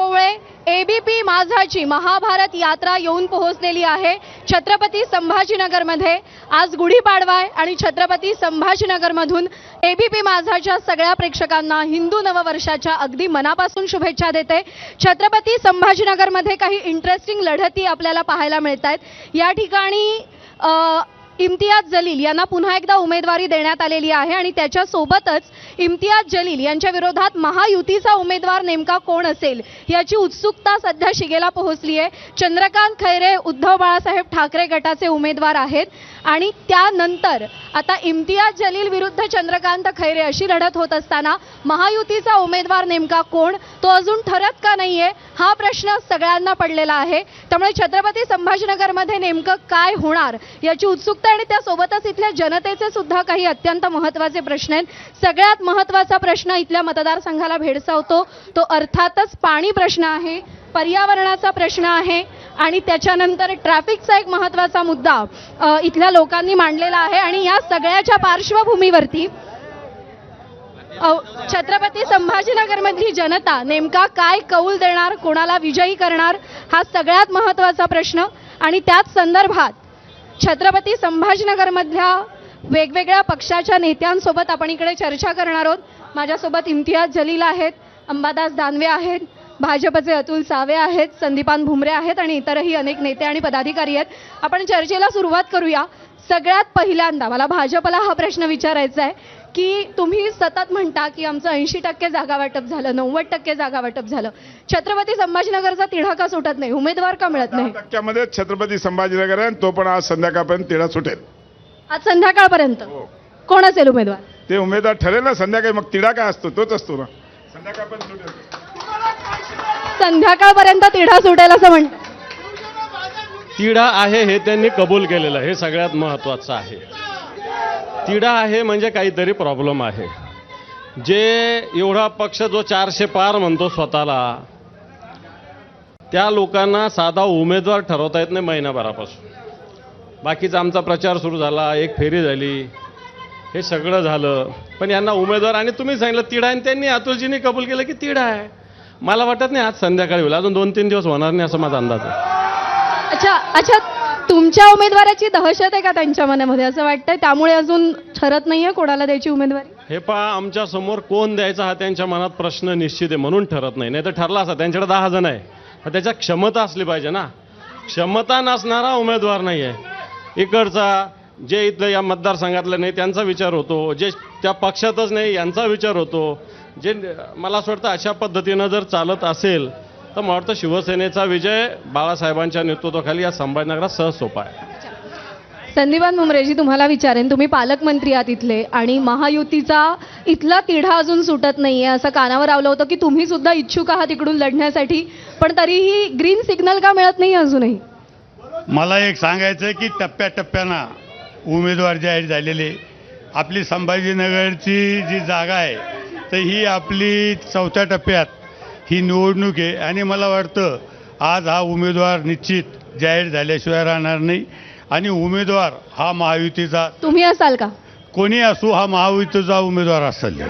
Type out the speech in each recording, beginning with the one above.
कोवळे एबीपी माझाची महाभारत यात्रा येऊन पोहोचलेली आहे छत्रपती संभाजीनगरमध्ये। आज गुढीपाडवा आहे आणि छत्रपती संभाजीनगरमधून एबीपी माझाच्या सगळ्या प्रेक्षकांना हिंदू नववर्षाच्या अगदी मनापासून शुभेच्छा देते। छत्रपती संभाजीनगरमध्ये काही इंटरेस्टिंग लढती आपल्याला पाहायला मिळतात। या ठिकाणी इम्तियाज जलील यांना पुन्हा एकदा उमेदवारी देण्यात आलेली आहे आणि त्याच्या सोबतच इम्तियाज जलील यांच्या विरोधात महायुतीचा उमेदवार नेमका कोण असेल याची उत्सुकता सध्या शिगेला पोहोचली आहे। चंद्रकांत खैरे उद्धव बाळासाहेब ठाकरे गटाचे उमेदवार आहेत आणि त्यानंतर आता इम्तियाज जलील विरुद्ध चंद्रकांत खैरे अशी लढत होत असताना महायुतीचा उमेदवार नेमका कोण तो अजून ठरत का नाहीये हा प्रश्न सगळ्यांना पडलेला आहे। त्यामुळे छत्रपती संभाजीनगरमध्ये नेमकं काय होणार याची उत्सुकता आणि त्यासोबतच इथल्या जनतेचे सुद्धा काही अत्यंत महत्त्वाचे प्रश्न आहेत। सगळ्यात महत्त्वाचा प्रश्न इथल्या मतदारसंघाला भेडसावतो तो अर्थातच पाणी प्रश्न आहे, पर्यावरणाचा प्रश्न आहे आणि त्याच्यानंतर ट्रॅफिकचा एक महत्त्वाचा मुद्दा इथल्या लोकांनी मांडलेला आहे। आणि या सगळ्याच्या पार्श्वभूमीवरती छत्रपती संभाजीनगरमधली जनता नेमका काय कौल देणार, कोणाला विजयी करणार हा सगळ्यात महत्त्वाचा प्रश्न। आणि त्याच संदर्भात छत्रपती संभाजीनगरमधल्या वेगवेगळ्या पक्षाच्या नेत्यांसोबत आपण इकडे चर्चा करणार आहोत। माझ्यासोबत इम्तियाज जलील आहेत, अंबादास दानवे आहेत, भाजपचे अतुल सावे आहेत, संदीपान भुमरे आहेत आणि इतरही अनेक नेते आणि पदाधिकारी आहेत। आपण चर्चेला सुरुवात करूया। सगळ्यात पहिल्यांदा मला भाजपला हा प्रश्न विचारायचा आहे की तुम्ही सतत म्हणता की आमचं 80% जागा वाटप झालं, 90% जागा वाटप झालं, छत्रपती संभाजीनगरचा तिढा का सुटत नाही, उमेदवार का मिळत नाही? 10% छत्रपती संभाजीनगर आहे, तो पण आज संध्याकाळपर्यंत तिढा सुटेल। आज संध्याकाळपर्यंत कोण असेल उमेदवार? ते उमेदवार ठरेल ना संध्याकाळी, मग तिढा काय असतो तोच असतो ना, संध्याकाळपर्यंत सुटेल। संध्याकाळपर्यंत तिढा सुटेल असं म्हणतात? तिढा आहे हे त्यांनी कबूल केलेलं, हे सगळ्यात महत्त्वाचं आहे। तिढा आहे म्हणजे काहीतरी प्रॉब्लेम आहे। जे एवढा पक्ष जो 400 पार म्हणतो स्वतःला, त्या लोकांना साधा उमेदवार ठरवता येत नाही महिनाभरापासून। बाकीचा आमचा प्रचार सुरू झाला, एक फेरी झाली, हे सगळं झालं, पण यांना उमेदवार आणि तुम्ही सांगितलं तिढा आणि त्यांनी अतुलजींनी कबूल केलं की तिढा आहे। मला वाटत नाही आज संध्याकाळी होईल, अजून 2-3 दिवस होणार नाही असं माझा अंदाज आहे। अच्छा, तुमच्या उमेदवाराची दहशत आहे का त्यांच्या मनामध्ये असं वाटतंय, त्यामुळे अजून ठरत नाहीये कोणाला द्यायची उमेदवारी? हे पहा, आमच्या समोर कोण द्यायचा हा त्यांच्या मनात प्रश्न निश्चित आहे म्हणून ठरत नाही, नाही तर ठरला असता। त्यांच्याकडे 10 जण आहे, पण त्याच्या क्षमता असली पाहिजे ना, क्षमता नसणारा उमेदवार नाही आहे। इकडचा जे इथलं या मतदारसंघातलं नाही त्यांचा विचार होतो, जे त्या पक्षातच नाही यांचा विचार होतो। जे मला असं वाटतं अशा पद्धतीनं जर चालत असेल तर मला वाटतं शिवसेनेचा विजय बाळासाहेबांच्या नेतृत्वाखाली या संभाजीनगरात सहज सोपा आहे। संदीपान भुमरेजी तुम्हाला विचारेन, तुम्ही पालकमंत्री आहात इथले आणि महायुतीचा इथला तिढा अजून सुटत नाहीये असं कानावर आलं होतं की तुम्ही सुद्धा इच्छुक आहात इकडून लढण्यासाठी, पण तरीही ग्रीन सिग्नल का मिळत नाही अजूनही? मला एक सांगायचं आहे की टप्प्याटप्प्यानं उमेदवार जाहीर झालेले, आपली संभाजीनगरची जी जागा आहे तर ही आपली 4थ्या टप्प्यात ही निवडणूक आहे आणि मला वाटतं आज हा उमेदवार निश्चित जाहीर झाल्याशिवाय राहणार नाही आणि उमेदवार हा महायुतीचा, तुम्ही असाल का? कोणी असो हा महायुतीचा उमेदवार असेल।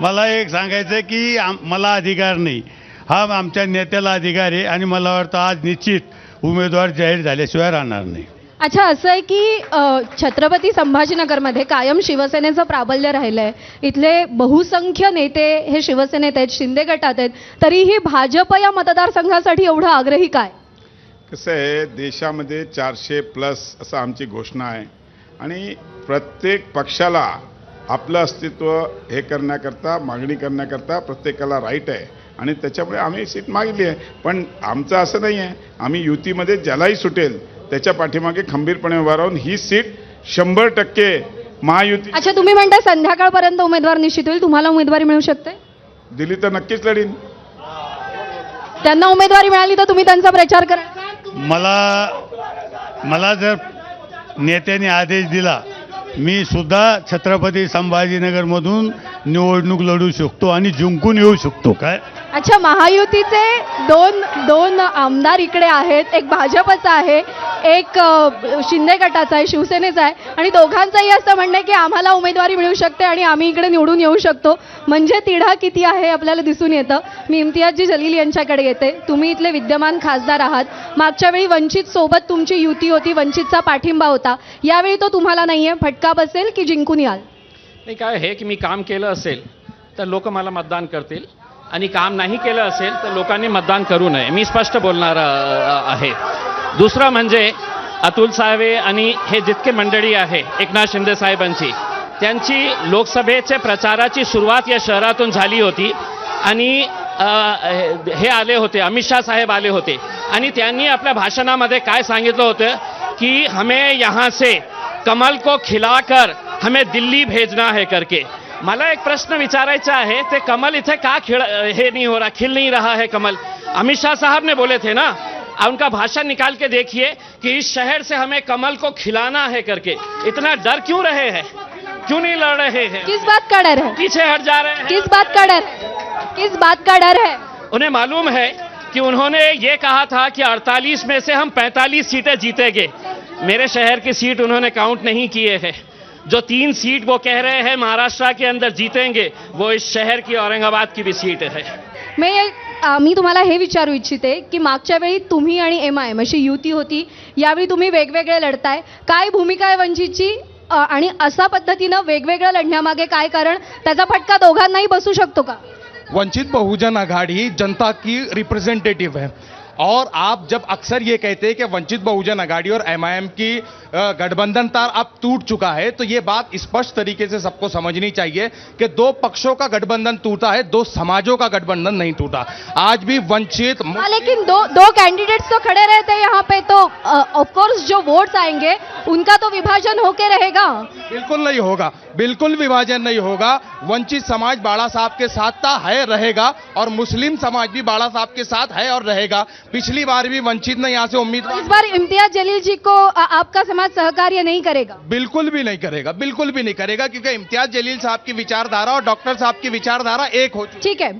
मला एक सांगायचं आहे की मला अधिकार नाही, हा आमच्या नेत्याला अधिकार आहे आणि मला वाटतं आज निश्चित उमेदवार जाहीर झाल्याशिवाय राहणार नाही। अच्छा, असं आहे की छत्रपती संभाजीनगरमध्ये कायम शिवसेनेचं प्राबल्य राहिलंय, इथले बहुसंख्य नेते हे शिवसेनेत आहेत, शिंदे गटात आहेत, तरीही भाजप या मतदारसंघासाठी एवढं आग्रही काय? कसं आहे, देशामध्ये 400+ असं आमची घोषणा आहे आणि प्रत्येक पक्षाला आपलं अस्तित्व हे करण्याकरता, मागणी करण्याकरता प्रत्येकाला राईट आहे आणि त्याच्यामुळे आम्ही सीट मागितली आहे। पण आमचं असं नाही आहे, आम्ही युतीमध्ये ज्यालाही सुटेल त्याच्या पाठीमागे खंबीरपणे उभा राहून ही सीट 100% महायुती। अच्छा, तुम्ही म्हणता संध्याकाळपर्यंत उमेदवार निश्चित होईल, तुम्हाला उमेदवारी मिळू शकते? दिली तर नक्कीच लढीन। त्यांना उमेदवारी मिळाली तर तुम्ही त्यांचा प्रचार करा? मला जर नेत्याने आदेश दिला, मी सुद्धा छत्रपती संभाजीनगरमधून निवडणूक लढू शकतो आणि जिंकून येऊ शकतो। काय अच्छा, महायुतीचे दोन आमदार इकडे आहेत, एक भाजपचा आहे, एक शिंदे गटाचा आहे, शिवसेनेचा आहे, आणि दोघांचंही असं म्हणणं आहे की आम्हाला उमेदवारी मिळू शकते आणि आम्ही इकडे निवडून येऊ शकतो. म्हणजे तिढा किती आहे आपल्याला दिसून येतं. मी इम्तियाजी जलील यांच्याकडे येते. तुम्ही इथले विद्यमान खासदार आहात. मागच्या वेळी वंचित सोबत तुमची युती होती, वंचितचा पाठिंबा होता. यावेळी तो तुम्हाला नाहीये. फटका बसेल की जिंकून याल? नाही, काय आहे की मी काम केलं असेल तर लोक मला मतदान करतील आणि काम नाही केलं असेल तर लोकांनी मतदान करू नये. मी स्पष्ट बोलणार आहे. दुसरं म्हणजे अतुल सावे आणि हे जितके मंडळी आहे एकनाथ शिंदे साहेबांची, त्यांची लोकसभेच्या प्रचाराची सुरुवात या शहरातून झाली होती आणि हे आले होते, अमित शाह साहेब आले होते आणि त्यांनी आपल्या भाषणामध्ये काय सांगितलं होतं की हमें यहाँ से कमल को खिलाकर हमें दिल्ली भेजना है करके. मला एक प्रश्न विचारायचा आहे, ते कमल इथे का खिल नहीं रहा है कमल? अमित शाह साहब ने बोले थे ना, उनका भाषण निकाल के देखिए कि इस शहर से हमें कमल को खिलाना है करके. इतना डर क्यों रहे हैं, क्यों नहीं लड़ रहे हैं, किस बात का डर है? पीछे हट जा रहे हैं? किस बात का डर है? किस बात का डर है? उन्हें मालूम है कि उन्होंने ये कहा था कि 48 में से हम 45 सीटें जीतेंगे. मेरे शहर की सीट उन्होंने काउंट नहीं किए हैं. जो 3 सीट वो कह रहे हैं महाराष्ट्र के अंदर जीतेंगे, वो इस शहर की औरंगाबाद की भी सीट है. मी तुम्हाला हे विचारू इच्छिते की मागच्या वेळी तुम्ही आणि MIM अशी युती होती, यावेळी तुम्ही वेगवेगळे लढताय. काय भूमिका आहे वंचितची आणि अशा पद्धतीनं वेगवेगळं लढण्यामागे काय कारण? त्याचा फटका दोघांनाही बसू शकतो का? वंचित बहुजन आघाड़ी जनता की रिप्रेजेंटेटिव है और आप जब अक्सर ये कहते हैं कि वंचित बहुजन आघाड़ी और MIM की गठबंधन तार अब टूट चुका है, तो ये बात स्पष्ट तरीके से सबको समझनी चाहिए कि 2 पक्षों का गठबंधन टूटा है, 2 समाजों का गठबंधन नहीं टूटा. आज भी वंचित लेकिन दो कैंडिडेट्स तो खड़े रहते हैं यहाँ पे, तो ऑफ कोर्स जो वोट्स आएंगे उनका तो विभाजन होके रहेगा. बिल्कुल नहीं होगा, बिल्कुल विभाजन नहीं होगा. वंचित समाज बाला साहब के साथ था, है, रहेगा, और मुस्लिम समाज भी बाला साहब के साथ है और रहेगा. पिछली बार भी वंचित ने यहाँ से उम्मीदवार, इस बार इम्तियाज जलील जी को आपका समाज सहकार्य नहीं करेगा? बिल्कुल भी नहीं करेगा, बिल्कुल भी नहीं करेगा, क्योंकि इम्तियाज जलील साहब की विचारधारा और डॉक्टर साहब की विचारधारा एक हो चुकी. ठीक आहे.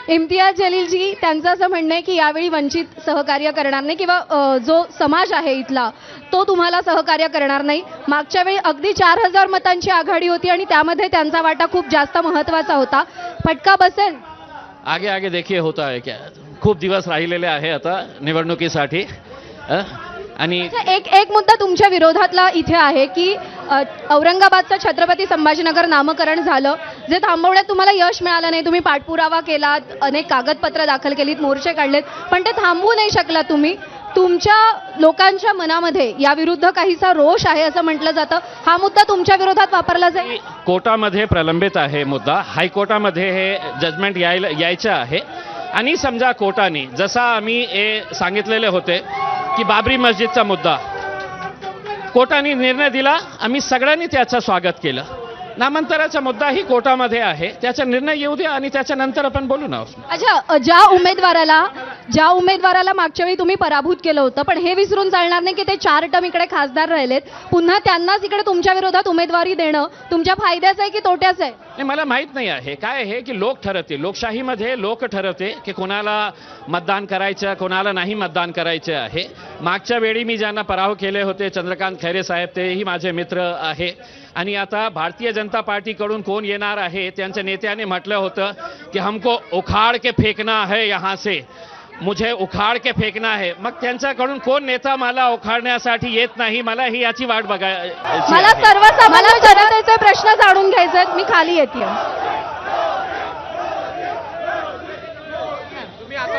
इम्तियाज जलील जी, त्यांचं असं म्हणणं आहे की यावेळी वंचित सहकार्य करणार नाही किंवा जो समाज आहे इथला तो तुम्हाला सहकार्य करणार नाही. मागच्या वेळी अगदी 4000 मतांची आघाडी होती आणि त्यामध्ये त्यांचा वाटा खूप जास्त महत्त्वाचा होता. फटका बसेल? आगे आगे देखिए होता है क्या. खूप दिवस राहिलेले आहे आता निवडणुकीसाठी. आणि एक मुद्दा तुमच्या विरोधातला इथे आहे की औरंगाबादचं छत्रपती संभाजीनगर नामकरण झालं, जे थांबवण्यात तुम्हाला यश मिळालं नाही. तुम्ही पाठपुरावा केलात, अनेक कागदपत्र दाखल केलीत, मोर्चे काढलेत, पण ते थांबवू नाही शकला तुम्ही. तुमच्या लोकांच्या मनामध्ये याविरुद्ध काहीसा रोष आहे असं म्हटलं जातं. हा मुद्दा तुमच्या विरोधात वापरला जाईल? कोर्टामध्ये प्रलंबित आहे मुद्दा. हायकोर्टामध्ये हे जजमेंट यायचं आहे आणि समजा कोर्टाने जसा आम्ही हे सांगितलेले होते की बाबरी मस्जिदचा मुद्दा कोर्टाने निर्णय दिला, आम्ही सगळ्यांनी त्याचं स्वागत केलं. नामांतराचा मुद्दाही कोर्टामध्ये आहे, त्याचा निर्णय येऊ द्या आणि त्याच्यानंतर आपण बोलू ना. अच्छा, ज्या उमेदवाराला मागच्या वेळी तुम्ही पराभूत केलं होतं, पण हे विसरून चालणार नाही की ते 4 टर्म इकडे खासदार राहिलेत. पुन्हा त्यांनाच इकडे तुमच्या विरोधात उमेदवारी देणं तुमच्या फायद्याचं आहे की तोट्याचं आहे? नाही, मला माहीत नाही आहे. काय आहे की लोक ठरवते, लोकशाहीमध्ये लोक ठरवते की कोणाला मतदान करायचं, कोणाला नाही मतदान करायचं आहे. मागच्या वेळी मी ज्यांना पराभव केले होते, चंद्रकांत खैरे साहेब, तेही माझे मित्र आहे. आणि आता भारतीय जनता पार्टीकडून कोण येणार आहे, त्यांच्या नेत्याने म्हटलं होतं की हमको उखाड़ के फेकना है, यहाँ से मुझे उखाड़ के फेकना है. मग त्यांच्याकडून कोण नेता मला उखाडण्यासाठी येत नाही, मला ही याची वाट बघायची. मला सर्वसामान्य जनतेचे प्रश्न जाणून घ्यायचे आहेत. मी खाली येते.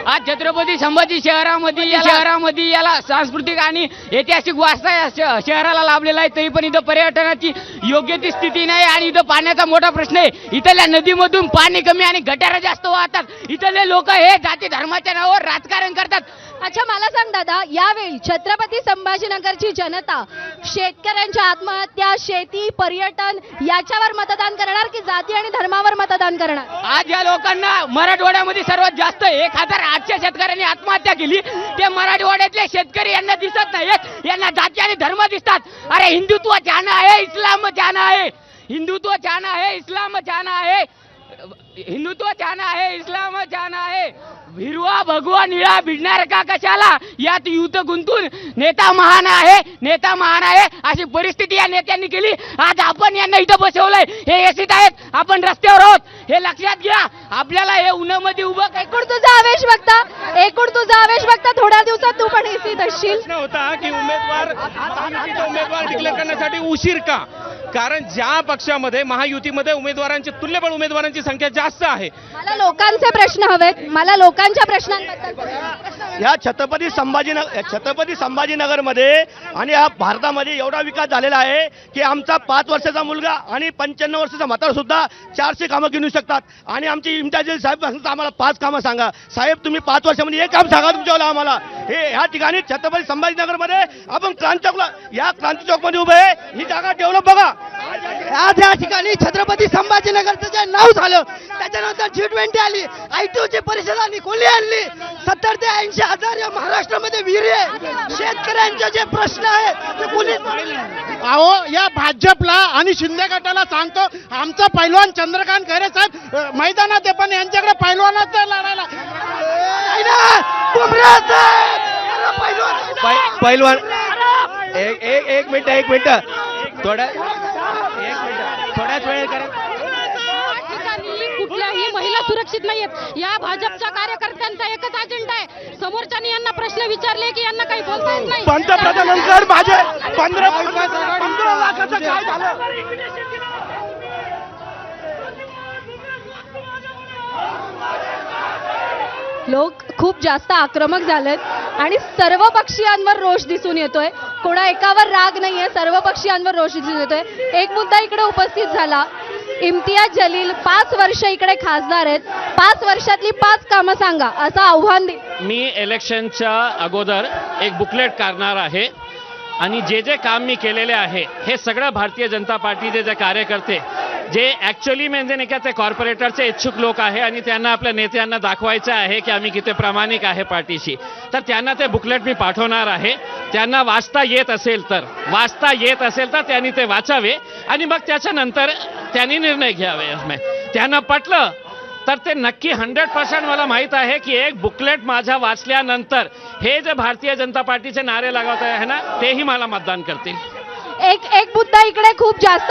आज छत्रपती संभाजी शहरामध्ये याला सांस्कृतिक आणि ऐतिहासिक वारसा या शहराला लाभलेला आहे. तरी पण इथं पर्यटनाची योग्य ती स्थिती नाही आणि इथं पाण्याचा मोठा प्रश्न आहे. इथल्या नदीमधून पाणी कमी आणि गटारं जास्त वाहतात. इथले लोक हे जाती धर्माच्या नावावर राजकारण करतात. अच्छा, मला सांग दादा, यावेळी छत्रपती संभाजीनगरची जनता शेतकऱ्यांच्या आत्महत्या, शेती, पर्यटन याच्यावर मतदान करणार की जाती आणि धर्मावर मतदान करणार? आज या लोकांना मराठवाड्यामध्ये सर्वात जास्त 1800 शेतकऱ्यांनी आत्महत्या केली. ते मराठवाड्यातले शेतकरी यांना दिसत नाहीत, यांना जाती आणि धर्म दिसतात. अरे हिंदुत्व जाना है, इस्लाम जाना है. हिंदुत्व जाना है, इस्लाम जाना है. हिंदुत्व छान आहे, इस्लाम छान आहे, हिरवा भगवा निळा भिडणार का कशाला, यात युद्ध गुंतून नेता महान आहे, नेता महान आहे अशी परिस्थिती या नेत्यांनी केली. आज आपण यांना इथं बसवलंय, हे एसीत आहेत, आपण रस्त्यावर आहोत, हे लक्षात घ्या. आपल्याला हे उन्हामध्ये उभं काय एकूण तुझा आवेश बघता थोड्या दिवसात तू पण एसीत असशील. प्रश्न होता की उमेदवार डिक्लेअर करण्यासाठी उशीर का? कारण ज्या पक्षामध्ये महायुतीमध्ये उमेदवारांची तुल्यबळ उमेदवारांची संख्या जास्त आहे. मला लोकांचे प्रश्न हवेत, मला लोकांच्या प्रश्नांबद्दल. या छत्रपती संभाजीनगरमध्ये आणि या भारतामध्ये एवढा विकास झालेला आहे की आमचा 5 वर्षाचा मुलगा आणि 95 वर्षाचा म्हातारा सुद्धा 400 कामं घेऊन शकतात. आणि आमचे इम्तियाज साहेब सांगतात आम्हाला 5 कामं सांगा. साहेब तुम्ही 5 वर्षामध्ये एक काम सांगा तुमच्यावाला आम्हाला. हे ह्या ठिकाणी छत्रपती संभाजीनगरमध्ये आपण क्रांती चौकला, या क्रांती चौकमध्ये उभे आहे, ही जागा डेव्हलप बघा. आज या ठिकाणी छत्रपती संभाजीनगरचं जे नाव झालं त्याच्यानंतर G20 आली, I2ची परिषद आली, कोणी आणली, 70 ते 80 हजार या महाराष्ट्रामध्ये विहिरी आहे. शेतकऱ्यांचे जे प्रश्न आहेत ते कोणी अहो या भाजपला आणि शिंदे गटाला सांगतो, आमचा पैलवान चंद्रकांत खैरे साहेब मैदानात आहे पण यांच्याकडे पैलवानच नाही लढायला. पैलवान एक मिनिट थोड्याच वेळ करा. कुठल्याही महिला सुरक्षित नाहीयेत. या भाजपच्या कार्यकर्त्यांचा एकच अजेंडा आहे, समोरच्यानी यांना प्रश्न विचारले की यांना काही बोलता येत नाही. पंतप्रधानांकडे माझे 15 लाखाचं काय झालं? लोक खूप जास्त आक्रमक झालेत आणि सर्व पक्षीयांवर रोष दिसून येतोय. कोणा एकावर राग नाहीये, सर्व पक्षीयांवर रोष दिसून येतोय. एक मुद्दा इकडे उपस्थित झाला, इम्तियाज जलील 5 वर्ष इकडे खासदार आहेत, 5 वर्षातली 5 कामं सांगा असं आव्हान दिलं. मी इलेक्शनच्या अगोदर एक बुकलेट काढणार आहे आणि जे जे काम मी केलेले आहे हे सगळं भारतीय जनता पार्टीचे जे कार्यकर्ते जे ॲक्च्युअली म्हणजे नाही का ते कॉर्पोरेटरचे इच्छुक लोक आहे आणि त्यांना आपल्या नेत्यांना दाखवायचं आहे की आम्ही किती प्रामाणिक आहे पार्टीशी, तर त्यांना ते बुकलेट मी पाठवणार आहे. त्यांना वाचता येत असेल तर त्यांनी ते वाचावे आणि मग त्याच्यानंतर त्यांनी निर्णय घ्यावे. त्यांना पटलं तर ते नक्की 100% मला माहीत आहे की एक बुकलेट माझ्या वाचल्यानंतर हे जे भारतीय जनता पार्टीचे नारे लागवत आहे ना तेही मला मतदान करतील. एक मुद्दा इकडे खूप जास्त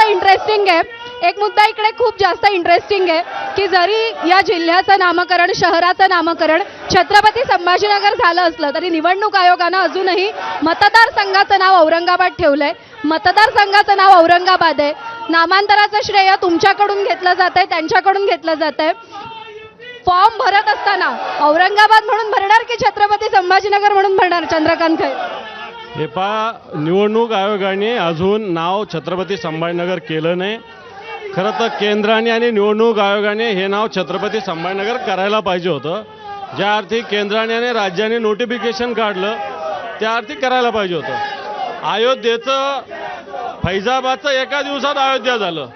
इंटरेस्टिंग आहे की जरी या जिल्ह्याचं नामकरण, शहराचं नामकरण छत्रपती संभाजीनगर झालं असलं तरी निवडणूक आयोगानं अजूनही मतदारसंघाचं नाव औरंगाबाद ठेवलंय. मतदारसंघाचं नाव औरंगाबाद आहे. नामांतराचं श्रेय तुमच्याकडून घेतलं जात आहे, त्यांच्याकडून घेतलं जात आहे. फॉर्म भरत असताना औरंगाबाद म्हणून भरणार की छत्रपती संभाजीनगर म्हणून भरणार चंद्रकांत खैरे? हे निवडणूक आयोगाने अजून नाव छत्रपती संभाजीनगर केलं नाही. खरं तर केंद्राने आणि निवडणूक आयोगाने हे नाव छत्रपती संभाजीनगर करायला पाहिजे होतं. ज्या अर्थी केंद्राने आणि राज्याने नोटिफिकेशन काढलं त्या अर्थी करायला पाहिजे होतं. अयोध्येचं फैजाबादचं एका दिवसात अयोध्या झालं,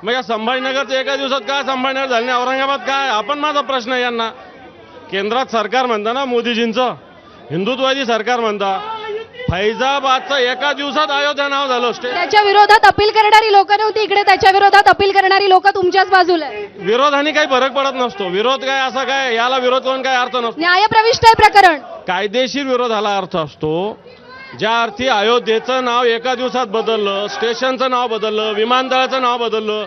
मग या संभाजीनगरचं एका दिवसात काय संभाजीनगर झालं नाही, औरंगाबाद काय? आपण माझा प्रश्न आहे यांना. केंद्रात सरकार म्हणता ना मोदीजींचं, हिंदुत्वादी सरकार म्हणता, फैजाबादचं एका दिवसात अयोध्या नाव झालं. त्याच्या विरोधात अपील करणारी लोक नव्हती इकडे, त्याच्या विरोधात अपील करणारी लोक तुमच्याच बाजूला आहे. विरोधाने काही फरक पडत नसतो. विरोध काय असा काय, याला विरोध करून काय अर्थ नसतो. न्यायप्रविष्ट आहे प्रकरण. कायदेशीर विरोधाला अर्थ असतो. ज्या अर्थी अयोध्येचं नाव एका दिवसात बदललं, स्टेशनचं नाव बदललं, विमानतळाचं नाव बदललं,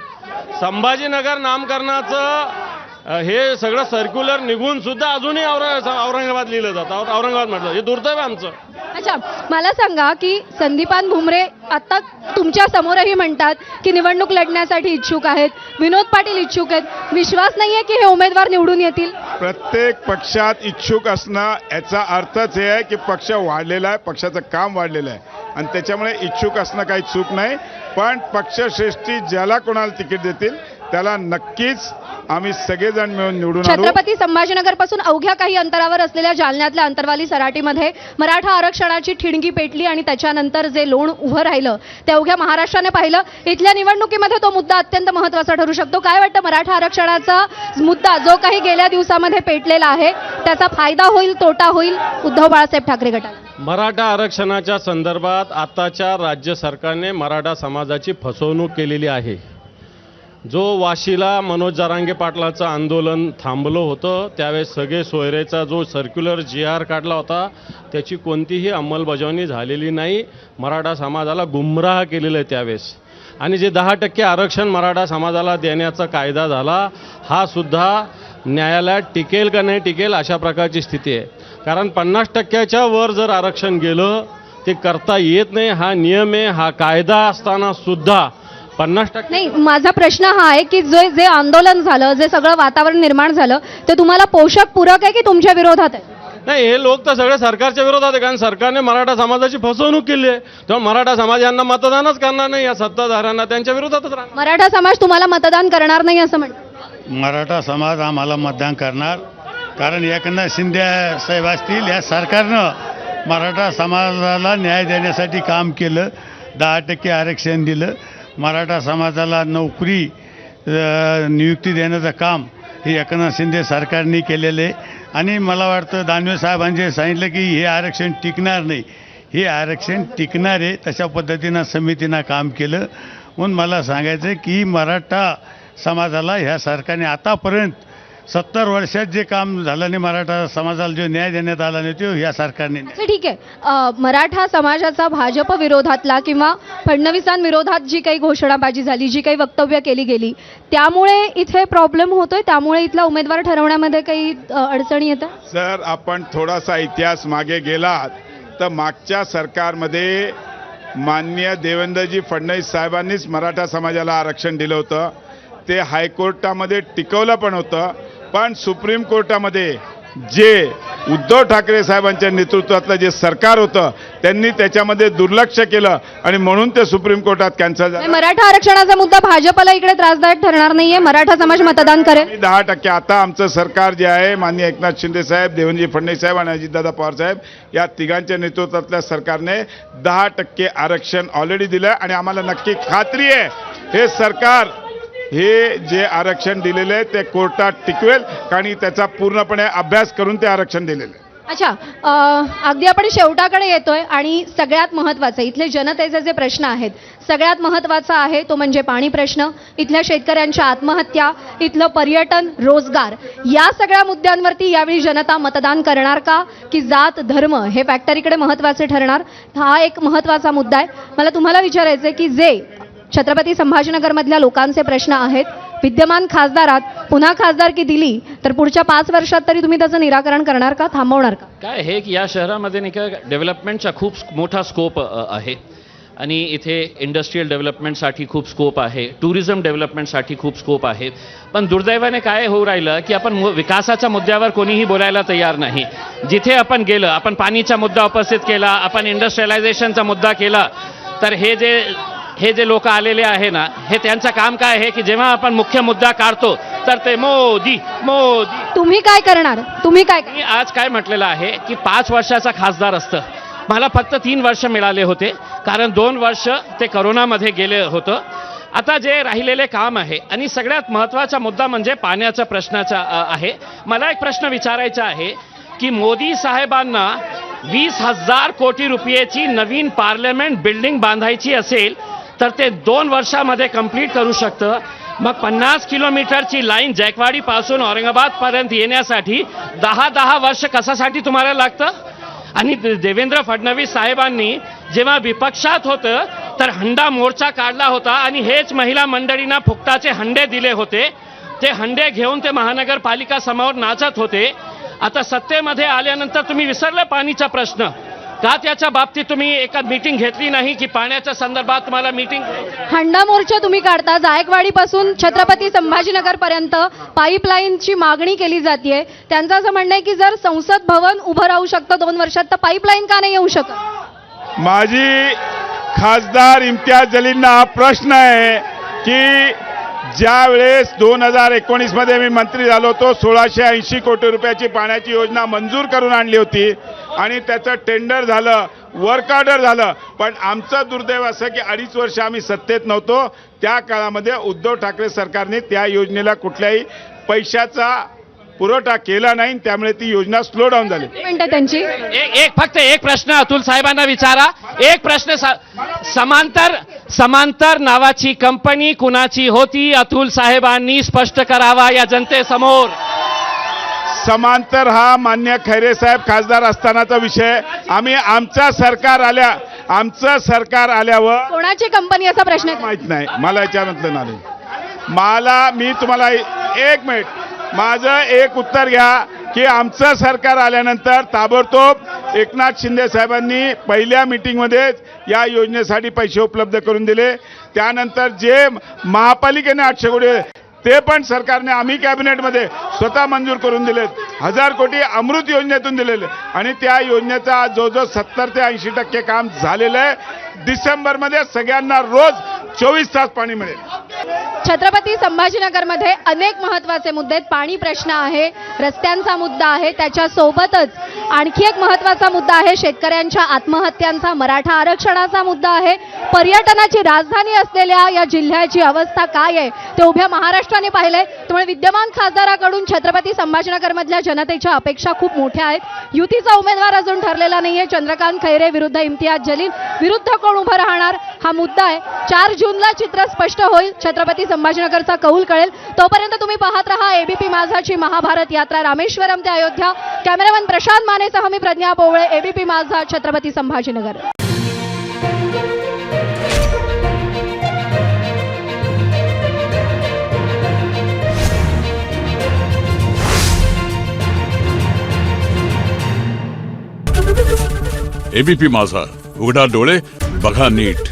संभाजीनगर नामकरणाचं हे सगळं सर्क्युलर निघून सुद्धा अजूनही औरंगाबाद लिहिलं जातं, औरंगाबाद म्हटलं. हे दुर्दैव आहे आमचं. अच्छा, मला सांगा की संदीपान भुमरे आता तुमच्या समोरही म्हणतात की निवडणूक लढण्यासाठी इच्छुक आहेत, विनोद पाटील इच्छुक आहेत. विश्वास नाहीये की हे उमेदवार निवडून येतील? प्रत्येक पक्षात इच्छुक असणं याचा अर्थच हे आहे की पक्ष वाढलेला आहे, पक्षाचं काम वाढलेलं आहे आणि त्याच्यामुळे इच्छुक असणं काही चूक नाही. पण पक्षश्रेष्ठी ज्याला कोणाला तिकीट देतील त्याला नक्कीच आम्ही सगळेजण मिळून निवडून आणू. छत्रपती संभाजीनगर पासून अवघ्या काही अंतरावर असलेल्या जालन्यातल्या अंतरवाली सराटीमध्ये मराठा आरक्षणाची ठिणगी पेटली आणि त्याच्यानंतर जे लोण उभं राहिलं ते अवघ्या महाराष्ट्राने पाहिलं. इथल्या निवडणुकीमध्ये तो मुद्दा अत्यंत महत्त्वाचा ठरू शकतो. काय वाटतं, मराठा आरक्षणाचा मुद्दा जो काही गेल्या दिवसामध्ये पेटलेला आहे त्याचा फायदा होईल, तोटा होईल उद्धव बाळासाहेब ठाकरे गटाला? मराठा आरक्षणाच्या संदर्भात आताच्या राज्य सरकारने मराठा समाजाची फसवणूक केलेली आहे. जो वाशीला मनोज जरांगे पाटलाचं आंदोलन थांबलं होतं त्यावेळेस सगळे सोयरेचा जो सर्क्युलर GR काढला होता त्याची कोणतीही अंमलबजावणी झालेली नाही. मराठा समाजाला गुमराह केलेलं आहे त्यावेळेस. आणि जे 10% आरक्षण मराठा समाजाला देण्याचा कायदा झाला हा सुद्धा न्यायालयात टिकेल का नाही टिकेल अशा प्रकारची स्थिती आहे. कारण 50%च्या वर जर आरक्षण गेलं ते करता येत नाही. हा नियम आहे, हा कायदा असताना सुद्धा 50%. नाही, माझा प्रश्न हा आहे की जे आंदोलन झालं, जे सगळं वातावरण निर्माण झालं, ते तुम्हाला पोषक पूरक आहे की तुमच्या विरोधात आहे? नाही, हे लोक तर सगळे सरकारच्या विरोधात आहे. कारण सरकारने मराठा समाजाची फसवणूक केली आहे. तेव्हा मराठा समाज यांना मतदानच करणार नाही, या सत्ताधाऱ्यांना त्यांच्या विरोधातच राहणार. मराठा समाज तुम्हाला मतदान करणार नाही असं म्हणतात? मराठा समाज आम्हाला मतदान करणार. कारण एकनाथ शिंदे साहेब असतील या सरकारनं मराठा समाजाला न्याय देण्यासाठी काम केलं. 10% आरक्षण दिलं. मराठा समाजाला नोकरी नियुक्ती देण्याचं काम हे एकनाथ शिंदे सरकारने केलेलं आहे. आणि मला वाटतं दानवे साहेबांनी जे सांगितलं की हे आरक्षण टिकणार नाही, हे आरक्षण टिकणार आहे. तशा पद्धतीनं समितीनं काम केलं. म्हणून मला सांगायचं आहे की मराठा समाजाला ह्या सरकारने आतापर्यंत 70 वर्षात जे काम झालं नाही, मराठा समाजाला जो न्याय देण्यात आला नाही तो ह्या सरकारने. अच्छा, ठीक आहे. मराठा समाजाचा भाजप विरोधातला किंवा फडणवीसांविरोधात जी काही घोषणाबाजी झाली, जी काही वक्तव्य केली गेली, त्यामुळे इथे प्रॉब्लेम होतोय, त्यामुळे इथला उमेदवार ठरवण्यामध्ये काही अडचणी येतात? सर, आपण थोडासा इतिहास मागे गेलात तर मागच्या सरकारमध्ये माननीय देवेंद्रजी फडणवीस साहेबांनीच मराठा समाजाला आरक्षण दिलं होतं. ते हायकोर्टामध्ये टिकवलं पण होतं. पण सुप्रीम कोर्टामध्ये जे उद्धव ठाकरे साहेबांच्या नेतृत्वातलं जे सरकार होतं त्यांनी त्याच्यामध्ये दुर्लक्ष केलं आणि म्हणून ते सुप्रीम कोर्टात कॅन्सल झालं. मराठा आरक्षणाचा मुद्दा भाजपला इकडे त्रासदायक ठरणार नाहीये? मराठा समाज मतदान करेल? 10% आता आमचं सरकार जे आहे, माननीय एकनाथ शिंदे साहेब, देवेंद्रजी फडणवीस साहेब आणि अजितदादा पवार साहेब या तिघांच्या नेतृत्वातल्या सरकारने 10% आरक्षण ऑलरेडी दिलं आणि आम्हाला नक्की खात्री आहे हे सरकार हे जे आरक्षण दिलेलं आहे ते कोर्टात टिकवेल. कारण त्याचा पूर्णपणे अभ्यास करून ते आरक्षण दिलेलं आहे. अच्छा, अगदी आपण शेवटाकडे येतोय आणि सगळ्यात महत्त्वाचं इथले जनतेचे जे प्रश्न आहेत, सगळ्यात महत्त्वाचा आहे तो म्हणजे पाणी प्रश्न, इथल्या शेतकऱ्यांच्या आत्महत्या, इथलं पर्यटन, रोजगार, या सगळ्या मुद्द्यांवरती यावेळी जनता मतदान करणार का, की जात धर्म हे फॅक्टर इकडे महत्त्वाचे ठरणार? हा एक महत्त्वाचा मुद्दा आहे. मला तुम्हाला विचारायचं आहे की जे छत्रपती संभाजीनगरमधल्या लोकांचे प्रश्न आहेत, विद्यमान खासदारात पुन्हा खासदारकी दिली तर पुढच्या 5 वर्षात तरी तुम्ही त्याचं निराकरण करणार का, थांबवणार का? काय हे की या शहरामध्ये नाही का डेव्हलपमेंटचा खूप मोठा स्कोप आहे आणि इथे इंडस्ट्रियल डेव्हलपमेंटसाठी खूप स्कोप आहे, टुरिझम डेव्हलपमेंटसाठी खूप स्कोप आहे. पण दुर्दैवाने काय होऊ राहिलं की आपण विकासाच्या मुद्द्यावर कोणीही बोलायला तयार नाही. जिथे आपण गेलं, आपण पाणीचा मुद्दा उपस्थित केला, आपण इंडस्ट्रियलायझेशनचा मुद्दा केला, तर हे जे लोक आलेले आहे ना, हे त्यांचं काम काय आहे की जेव्हा आपण मुख्य मुद्दा काढतो तर ते मोदी मोदी. तुम्ही काय करणार? तुम्ही काय? मी आज काय म्हटलेलं आहे की 5 वर्षाचा खासदार असतं. मला फक्त 3 वर्ष मिळाले होते कारण 2 वर्ष ते करोनामध्ये गेले होतं. आता जे राहिलेले काम आहे आणि सगळ्यात महत्त्वाचा मुद्दा म्हणजे पाण्याचा प्रश्नाचा आहे. मला एक प्रश्न विचारायचा आहे की मोदी साहेबांना 20,000 कोटी रुपयाची नवीन पार्लमेंट बिल्डिंग बांधायची असेल तर ते 2 वर्षामध्ये कंप्लीट करू शकतं. मग 50 किलोमीटरची लाईन जायकवाडीपासून औरंगाबादपर्यंत येण्यासाठी 10 वर्ष कशासाठी तुम्हाला लागतं? आणि देवेंद्र फडणवीस साहेबांनी जेव्हा विपक्षात होतं तर हंडा मोर्चा काढला होता आणि हेच महिला मंडळींना फुकटाचे हंडे दिले होते. ते हंडे घेऊन ते महानगरपालिका समोर नाचत होते. आता सत्तेमध्ये आल्यानंतर तुम्ही विसरले पाणीचा प्रश्न का? त्याच्या बाबतीत तुम्ही एका मीटिंग घेतली नाही की पाण्याच्या संदर्भात तुम्हाला मीटिंग? हंडा मोर्चा तुम्ही काढता, जायकवाडीपासून छत्रपती संभाजीनगर पर्यंत पाईपलाईनची मागणी केली जाते. त्यांचं असं म्हणणं आहे की जर संसद भवन उभं राहू शकतं 2 वर्षात तर पाईपलाईन का नाही येऊ शकत? माझी खासदार इम्तियाज जलीलना हा प्रश्न आहे की ज्या वेळेस 2019 मध्ये मी मंत्री झालो होतो 1680 कोटी रुपयाची पाण्याची योजना मंजूर करून आणली होती आणि त्याचं टेंडर झालं, वर्क ऑर्डर झालं. पण आमचं दुर्दैव असं की 2.5 वर्ष आम्ही सत्तेत नव्हतो. त्या काळामध्ये उद्धव ठाकरे सरकारने त्या योजनेला कुठल्याही पैशाचा पुरवठा केला नाही, त्यामुळे ती योजना स्लो डाऊन झाली. मिनिटं त्यांची. फक्त एक प्रश्न अतुल साहेबांना विचारा. एक प्रश्न समांतर नावाची कंपनी कुणाची होती? अतुल साहेबांनी स्पष्ट करावा या जनतेसमोर. समांतर हा मान्य खैरे साहेब खासदार असतानाचा विषय. आमचं सरकार आल्यावर कोणाची कंपनी असा प्रश्न आहे? माहित नाही मला, याच्यामधलं नाही. मी तुम्हाला एक मिनिट माझं एक उत्तर घ्या की आमचं सरकार आल्यानंतर ताबडतोब एकनाथ शिंदे साहेबांनी पहिल्या मीटिंगमध्येच या योजनेसाठी पैसे उपलब्ध करून दिले. त्यानंतर जे महापालिकेने 800 कोटी ते पण सरकारने आम्ही कॅबिनेटमध्ये स्वतः मंजूर करून दिलेत. 1000 कोटी अमृत योजनेतून दिलेले आणि त्या योजनेचा जवळजवळ 70 ते 80% काम झालेलं आहे. डिसेंबरमध्ये सगळ्यांना रोज 24 तास पाणी मिळेल. छत्रपती संभाजीनगरमध्ये अनेक महत्त्वाचे मुद्दे आहेत. पाणी प्रश्न आहे, रस्त्यांचा मुद्दा आहे, त्याच्यासोबतच आणखी एक महत्त्वाचा मुद्दा आहे शेतकऱ्यांच्या आत्महत्यांचा, मराठा आरक्षणाचा मुद्दा आहे. पर्यटनाची राजधानी असलेल्या या जिल्ह्याची अवस्था काय आहे ते उभ्या महाराष्ट्राने पाहिलंय. त्यामुळे विद्यमान खासदाराकडून छत्रपती संभाजीनगरमधल्या जनतेच्या अपेक्षा खूप मोठ्या आहेत. युतीचा उमेदवार अजून ठरलेला नाहीये. चंद्रकांत खैरे विरुद्ध इम्तियाज जलील विरुद्ध कोण उभं राहणार हा मुद्दा आहे. 4 जूनला चित्र स्पष्ट होईल. छत्रपती संभाजीनगरचा कौल कळेल. तोपर्यंत तुम्ही पाहत रहा एबीपी माझाची महाभारत यात्रा रामेश्वरम ते अयोध्या. कॅमेरामन प्रशांत मानेसह मी प्रज्ञा पोवळे, एबीपी माझा, छत्रपती संभाजीनगर. एबीपी माझा, उघडा डोळे बघा नीट.